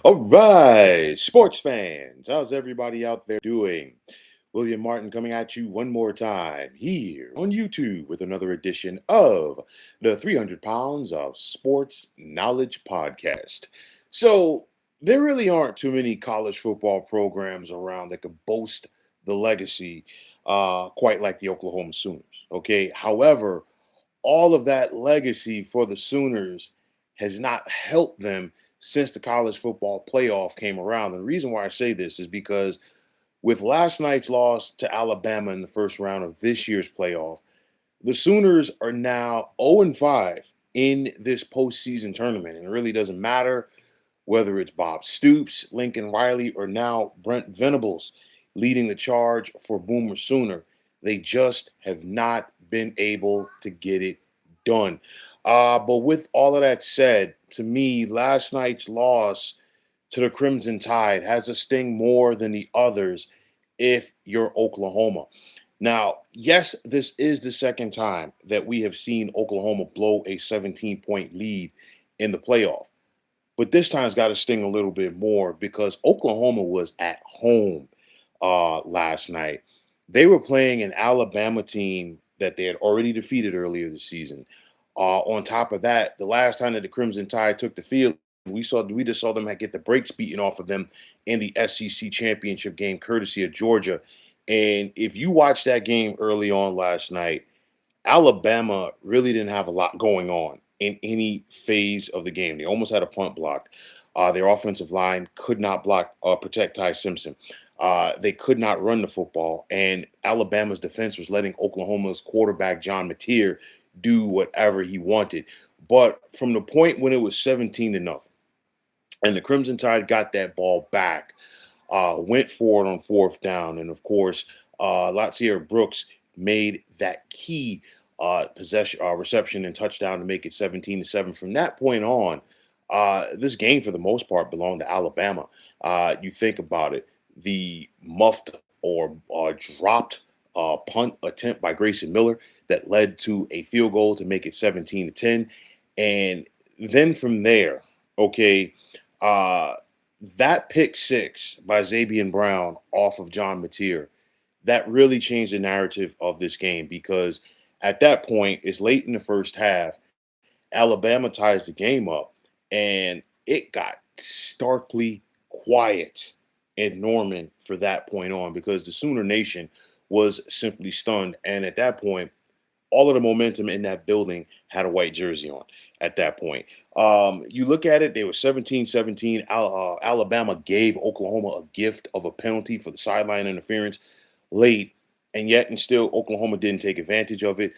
All right, sports fans, how's everybody out there doing? William Martin coming at you one more time here on YouTube with another edition of the 300 Pounds of Sports Knowledge Podcast. So, there really aren't too many college football programs around that could boast the legacy quite like the Oklahoma Sooners. Okay, however, all of that legacy for the Sooners has not helped them since the college football playoff came around. And the reason why I say this is because with last night's loss to Alabama in the first round of this year's playoff, the Sooners are now 0-5 in this postseason tournament. And it really doesn't matter whether it's Bob Stoops, Lincoln Riley, or now Brent Venables leading the charge for Boomer Sooner. They just have not been able to get it done. But with all of that said, to me, last night's loss to the Crimson Tide has a sting more than the others if you're Oklahoma. Now, yes, this is the second time that we have seen Oklahoma blow a 17-point lead in the playoff. But this time's got to sting a little bit more because Oklahoma was at home last night. They were playing an Alabama team that they had already defeated earlier this season. On top of that, the last time that the Crimson Tide took the field, we just saw them get the brakes beaten off of them in the SEC championship game, courtesy of Georgia. And if you watched that game early on last night, Alabama really didn't have a lot going on in any phase of the game. They almost had a punt blocked. Their offensive line could not protect Ty Simpson. They could not run the football, and Alabama's defense was letting Oklahoma's quarterback John Mateer do whatever he wanted. But from the point when it was 17-0, and the Crimson Tide got that ball back, went for it on fourth down, and of course, Latsier Brooks made that key reception and touchdown to make it 17-7. From that point on, this game for the most part belonged to Alabama. You think about it, the muffed or dropped punt attempt by Grayson Miller that led to a field goal to make it 17-10, and then from there, okay, uh, that pick six by Xavier Brown off of John Mateer, that really changed the narrative of this game because at that point, it's late in the first half. Alabama ties the game up, and it got starkly quiet in Norman for that point on because the Sooner Nation was simply stunned. And at that point, all of the momentum in that building had a white jersey on at that point. You look at it, they were 17-17. Alabama gave Oklahoma a gift of a penalty for the sideline interference late, and yet and still Oklahoma didn't take advantage of it.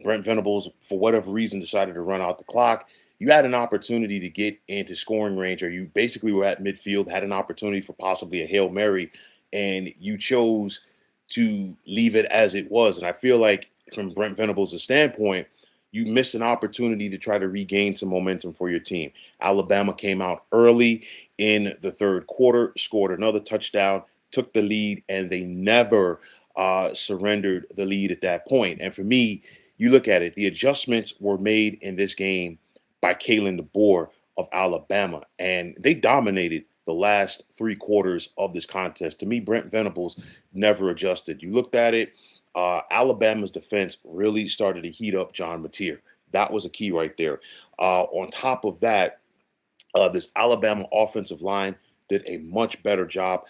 Brent Venables, for whatever reason, decided to run out the clock. You had an opportunity to get into scoring range, or you basically were at midfield, had an opportunity for possibly a Hail Mary, and you chose to leave it as it was. And I feel like from Brent Venables' standpoint, you missed an opportunity to try to regain some momentum for your team. Alabama came out early in the third quarter, scored another touchdown, took the lead, and they never surrendered the lead at that point. And for me, you look at it, the adjustments were made in this game by Kalen DeBoer of Alabama, and they dominated the last three quarters of this contest. To me, Brent Venables never adjusted. You looked at it, Alabama's defense really started to heat up John Mateer. That was a key right there. On top of that, this Alabama offensive line did a much better job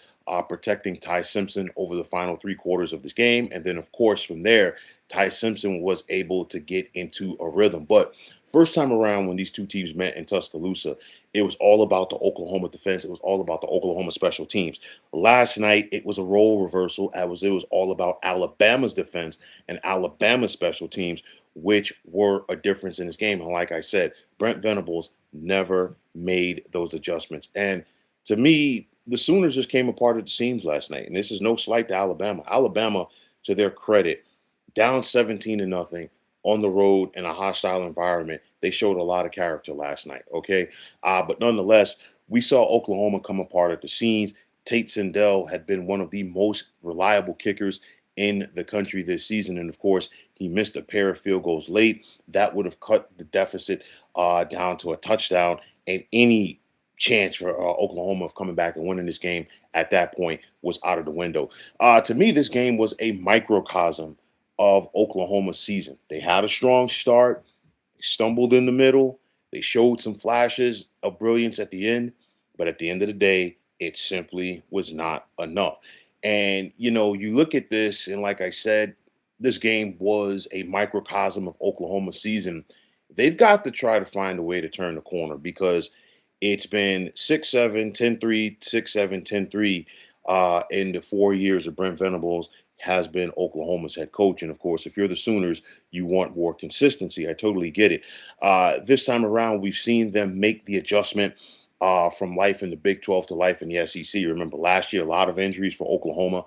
protecting Ty Simpson over the final three quarters of this game. And then, of course, from there, Ty Simpson was able to get into a rhythm. But first time around when these two teams met in Tuscaloosa, it was all about the Oklahoma defense. It was all about the Oklahoma special teams. Last night, it was a role reversal. It was all about Alabama's defense and Alabama's special teams, which were a difference in this game. And like I said, Brent Venables never made those adjustments. And to me, the Sooners just came apart at the seams last night. And this is no slight to Alabama. Alabama, to their credit, down 17-0 on the road in a hostile environment. They showed a lot of character last night. Okay. But nonetheless, we saw Oklahoma come apart at the seams. Tate Sindel had been one of the most reliable kickers in the country this season. And of course, he missed a pair of field goals late. That would have cut the deficit down to a touchdown. And any chance for Oklahoma of coming back and winning this game at that point was out of the window. To me, this game was a microcosm of Oklahoma's season. They had a strong start, they stumbled in the middle, they showed some flashes of brilliance at the end, but at the end of the day, it simply was not enough. And you look at this, and like I said, this game was a microcosm of Oklahoma's season. They've got to try to find a way to turn the corner because it's been 6-7, 10-3, 6-7, 10-3 in the 4 years of Brent Venables has been Oklahoma's head coach. And of course, if you're the Sooners, you want more consistency. I totally get it. This time around, we've seen them make the adjustment from life in the Big 12 to life in the SEC. Remember, last year, a lot of injuries for Oklahoma.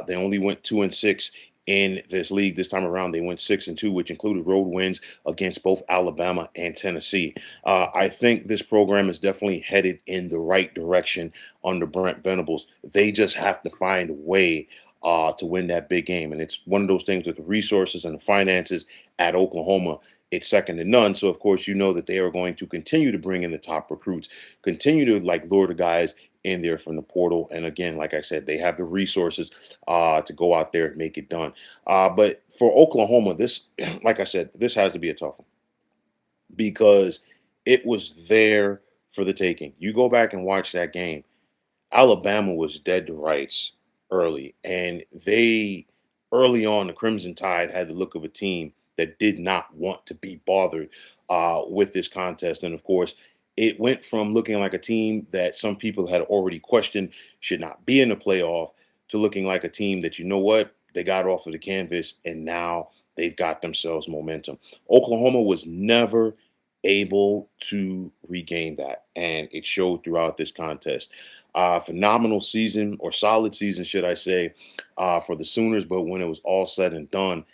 They only went 2-6 in this league. This time around, they went 6-2, which included road wins against both Alabama and Tennessee. I think this program is definitely headed in the right direction under Brent Venables. They just have to find a way to win that big game. And it's one of those things with the resources and the finances at Oklahoma. It's second to none. So, of course, you know that they are going to continue to bring in the top recruits, continue to lure the guys in there from the portal. And again, like I said, they have the resources to go out there and make it done. But for Oklahoma, this, like I said, this has to be a tough one because it was there for the taking. You go back and watch that game. Alabama was dead to rights early, and they early on the Crimson Tide had the look of a team that did not want to be bothered with this contest. And of course, it went from looking like a team that some people had already questioned should not be in the playoff to looking like a team that, you know what, they got off of the canvas and now they've got themselves momentum. Oklahoma was never able to regain that, and it showed throughout this contest. Phenomenal season, or solid season, should I say, for the Sooners. But when it was all said and done,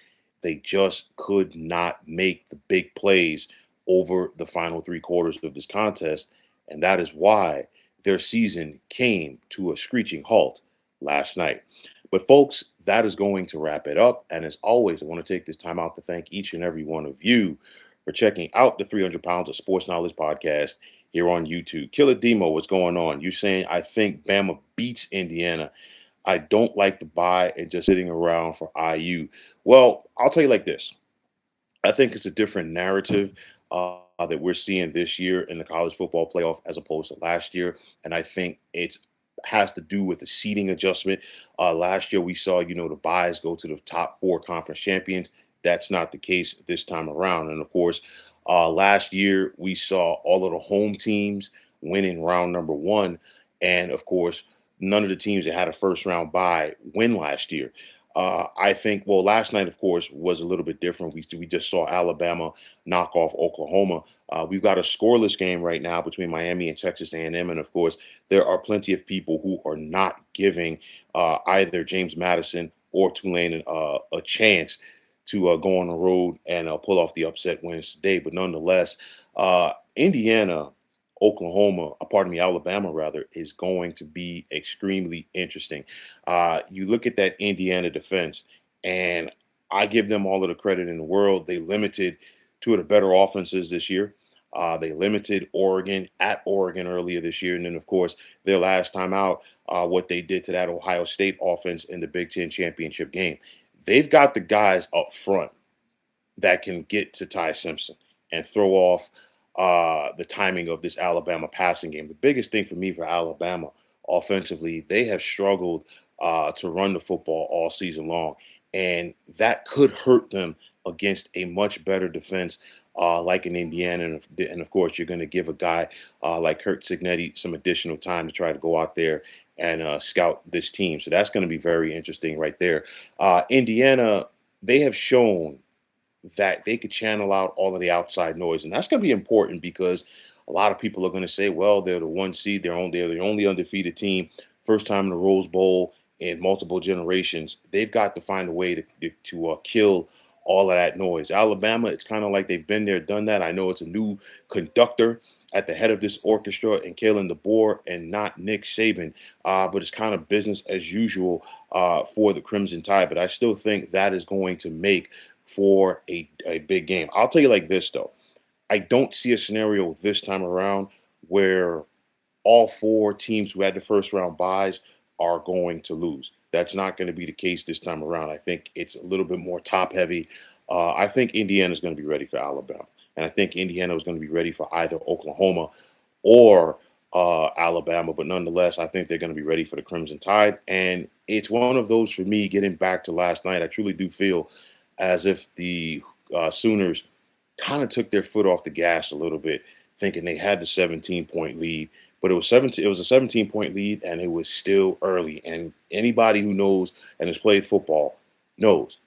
they just could not make the big plays over the final three quarters of this contest. And that is why their season came to a screeching halt last night. But, folks, that is going to wrap it up. And as always, I want to take this time out to thank each and every one of you for checking out the 300 Pounds of Sports Knowledge podcast here on YouTube. Killer Demo, what's going on? You saying, I think Bama beats Indiana. I don't like to buy and just sitting around for IU. Well, I'll tell you like this. I think it's a different narrative that we're seeing this year in the college football playoff as opposed to last year. And I think it's has to do with the seeding adjustment. Last year, we saw, the buys go to the top four conference champions. That's not the case this time around. And of course, last year, we saw all of the home teams winning round number one. And of course, none of the teams that had a first round bye win last year. I think, well, last night, of course, was a little bit different. We just saw Alabama knock off Oklahoma. We've got a scoreless game right now between Miami and Texas A&M. And of course, there are plenty of people who are not giving either James Madison or Tulane a chance to go on the road and pull off the upset wins today. But nonetheless, Indiana, Oklahoma, pardon me, Alabama rather, is going to be extremely interesting. You look at that Indiana defense, and I give them all of the credit in the world. They limited two of the better offenses this year. They limited Oregon at Oregon earlier this year. And then, of course, their last time out, what they did to that Ohio State offense in the Big Ten championship game. They've got the guys up front that can get to Ty Simpson and throw off the timing of this Alabama passing game. The biggest thing for me for Alabama offensively, they have struggled to run the football all season long, and that could hurt them against a much better defense like in Indiana. And of course, you're going to give a guy like Kurt Signetti some additional time to try to go out there and scout this team. So that's going to be very interesting right there. Indiana, they have shown that they could channel out all of the outside noise. And that's going to be important because a lot of people are going to say, well, they're the one seed. They're the only undefeated team. First time in the Rose Bowl in multiple generations. They've got to find a way to kill all of that noise. Alabama, it's kind of like they've been there, done that. I know it's a new conductor at the head of this orchestra and Kalen DeBoer and not Nick Saban, but it's kind of business as usual for the Crimson Tide. But I still think that is going to make for a big game. I'll tell you like this, though. I don't see a scenario this time around where all four teams who had the first round buys are going to lose. That's not going to be the case this time around. I think it's a little bit more top heavy. I think Indiana is going to be ready for Alabama, and I think Indiana is going to be ready for either Oklahoma or Alabama. But nonetheless, I think they're going to be ready for the Crimson Tide, and it's one of those for me. Getting back to last night, I truly do feel as if the Sooners kind of took their foot off the gas a little bit, thinking they had the 17-point lead. But it was 17. It was a 17-point lead, and it was still early. And anybody who knows and has played football knows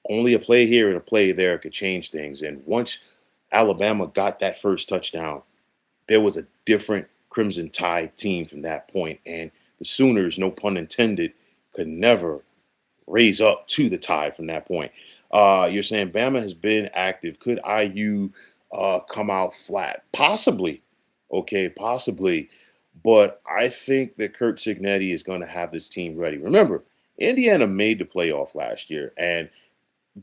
only a play here and a play there could change things. And once Alabama got that first touchdown, there was a different Crimson Tide team from that point. And the Sooners, no pun intended, could never raise up to the Tide from that point. You're saying Bama has been active. Could IU come out flat? Possibly. Okay, possibly. But I think that Kurt Signetti is going to have this team ready. Remember, Indiana made the playoff last year, and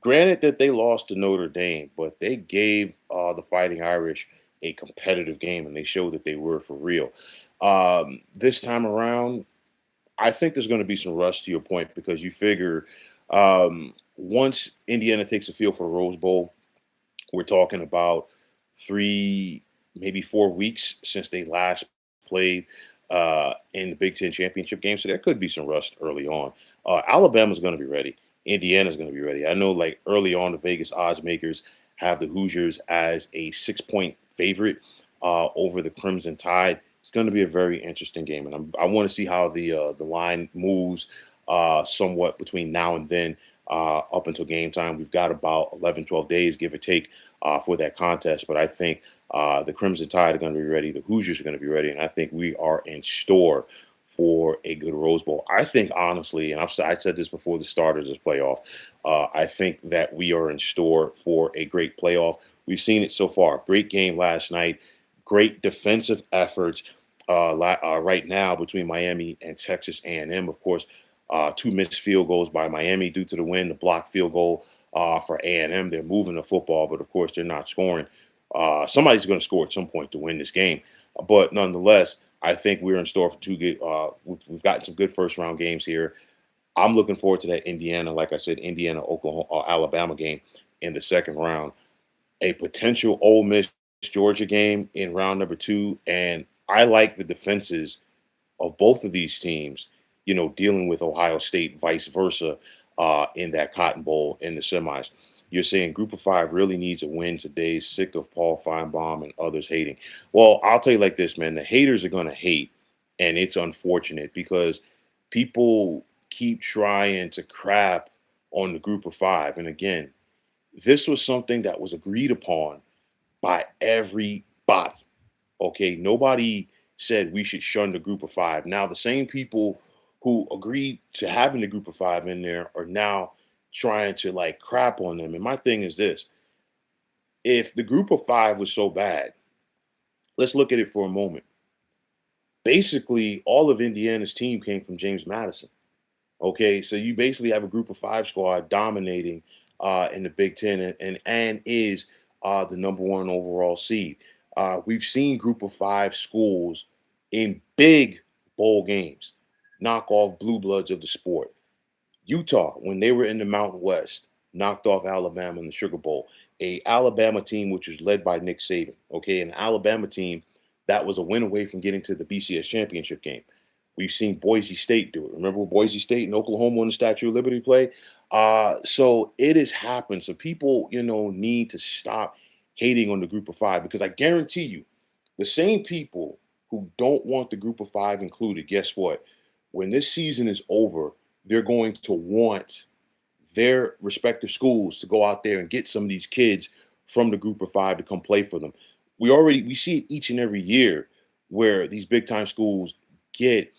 granted that they lost to Notre Dame, but they gave the Fighting Irish a competitive game, and they showed that they were for real. This time around, I think there's going to be some rust to your point because you figure once Indiana takes a field for the Rose Bowl, we're talking about 3, maybe 4 weeks since they last played in the Big Ten championship game. So there could be some rust early on. Alabama's going to be ready. Indiana's going to be ready. I know, like early on, the Vegas odds makers have the Hoosiers as a 6-point favorite over the Crimson Tide. It's going to be a very interesting game, and I want to see how the line moves somewhat between now and then. Up until game time, we've got about 11, 12 days, give or take, for that contest. But I think the Crimson Tide are going to be ready. The Hoosiers are going to be ready. And I think we are in store for a good Rose Bowl. I think, honestly, and I said this before the start of this playoff, I think that we are in store for a great playoff. We've seen it so far. Great game last night. Great defensive efforts right now between Miami and Texas A&M. Of course, two missed field goals by Miami due to the win, the blocked field goal for A&M. They're moving the football, but of course they're not scoring. Somebody's going to score at some point to win this game. But nonetheless, I think we're in store for two good. We've gotten some good first round games here. I'm looking forward to that Indiana, like I said, Indiana, Oklahoma, Alabama game in the second round. A potential Ole Miss Georgia game in round number two, and I like the defenses of both of these teams, dealing with Ohio State, vice versa, in that Cotton Bowl in the semis. You're saying Group of Five really needs a win today, sick of Paul Feinbaum and others hating. Well, I'll tell you like this, man. The haters are going to hate, and it's unfortunate because people keep trying to crap on the Group of Five. And again, this was something that was agreed upon by everybody. Okay, nobody said we should shun the Group of Five. Now, the same people who agreed to having the Group of Five in there are now trying to like crap on them. And my thing is this: if the Group of Five was so bad, let's look at it for a moment. Basically, all of Indiana's team came from James Madison. Okay, so you basically have a Group of Five squad dominating in the Big Ten, and is the number one overall seed. We've seen Group of Five schools in big bowl games knock off blue bloods of the sport. Utah, when they were in the Mountain West, knocked off Alabama in the Sugar Bowl. A Alabama team which was led by Nick Saban. Okay, an Alabama team that was a win away from getting to the BCS championship game. We've seen Boise State do it. Remember Boise State and Oklahoma on the Statue of Liberty play? So it has happened. So people, need to stop hating on the Group of Five because I guarantee you, the same people who don't want the Group of Five included, guess what? When this season is over, they're going to want their respective schools to go out there and get some of these kids from the Group of Five to come play for them. We see it each and every year where these big time schools get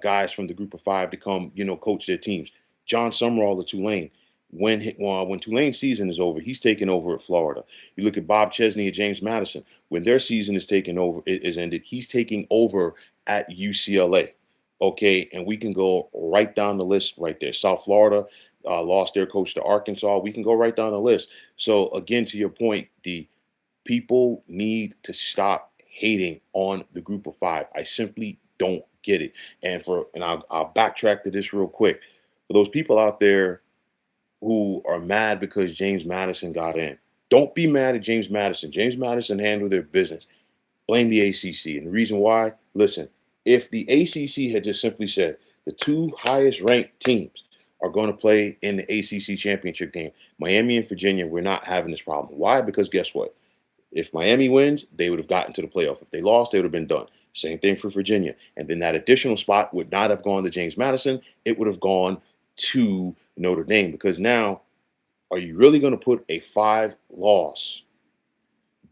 guys from the Group of Five to come, coach their teams. John Summerall of Tulane. When Tulane's season is over, he's taking over at Florida. You look at Bob Chesney at James Madison. When their season is taken over, is ended, he's taking over at UCLA. Okay, and we can go right down the list right there. South Florida lost their coach to Arkansas. We can go right down the list. So again, to your point, the people need to stop hating on the group of five. I simply don't get it. And I'll backtrack to this real quick. For those people out there who are mad because James Madison got in, don't be mad at James Madison. James Madison handled their business. Blame the ACC. And the reason why, listen, if the ACC had just simply said the two highest ranked teams are going to play in the ACC championship game, Miami and Virginia, we're not having this problem. Why? Because guess what? If Miami wins, they would have gotten to the playoff. If they lost, they would have been done. Same thing for Virginia. And then that additional spot would not have gone to James Madison. It would have gone to Notre Dame. Because now, are you really going to put a 5-loss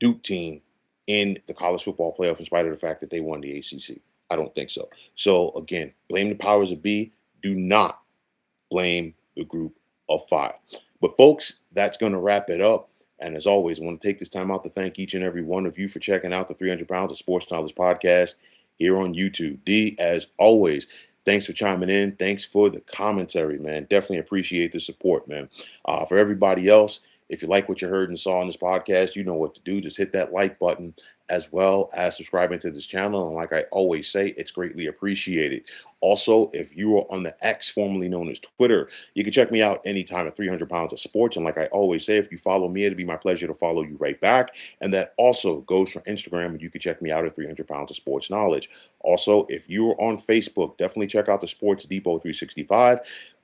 Duke team in the college football playoff in spite of the fact that they won the ACC? I don't think so. So again, blame the powers of be. Do not blame the group of five. But folks, that's going to wrap it up. And as always, I want to take this time out to thank each and every one of you for checking out the 300 Pounds of Sports Knowledge podcast here on YouTube. D, as always, thanks for chiming in. Thanks for the commentary, man. Definitely appreciate the support, man. For everybody else, if you like what you heard and saw on this podcast, you know what to do. Just hit that like button as well as subscribing to this channel. And like I always say, it's greatly appreciated. Also, if you are on the X, formerly known as Twitter, you can check me out anytime at 300 Pounds of Sports. And like I always say, if you follow me, it'd be my pleasure to follow you right back. And that also goes for Instagram, and you can check me out at 300 Pounds of Sports Knowledge. Also, if you are on Facebook, definitely check out the Sports Depot 365.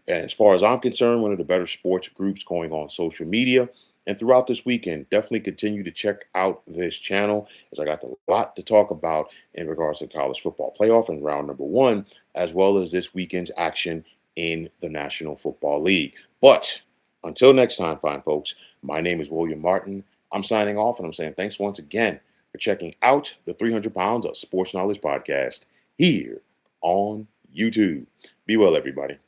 And as far as I'm concerned, one of the better sports groups going on social media. And throughout this weekend, definitely continue to check out this channel as I got a lot to talk about in regards to college football playoff and round number 1, as well as this weekend's action in the National Football League. But until next time, fine folks, my name is William Martin. I'm signing off, and I'm saying thanks once again for checking out the 300 Pounds of Sports Knowledge podcast here on YouTube. Be well, everybody.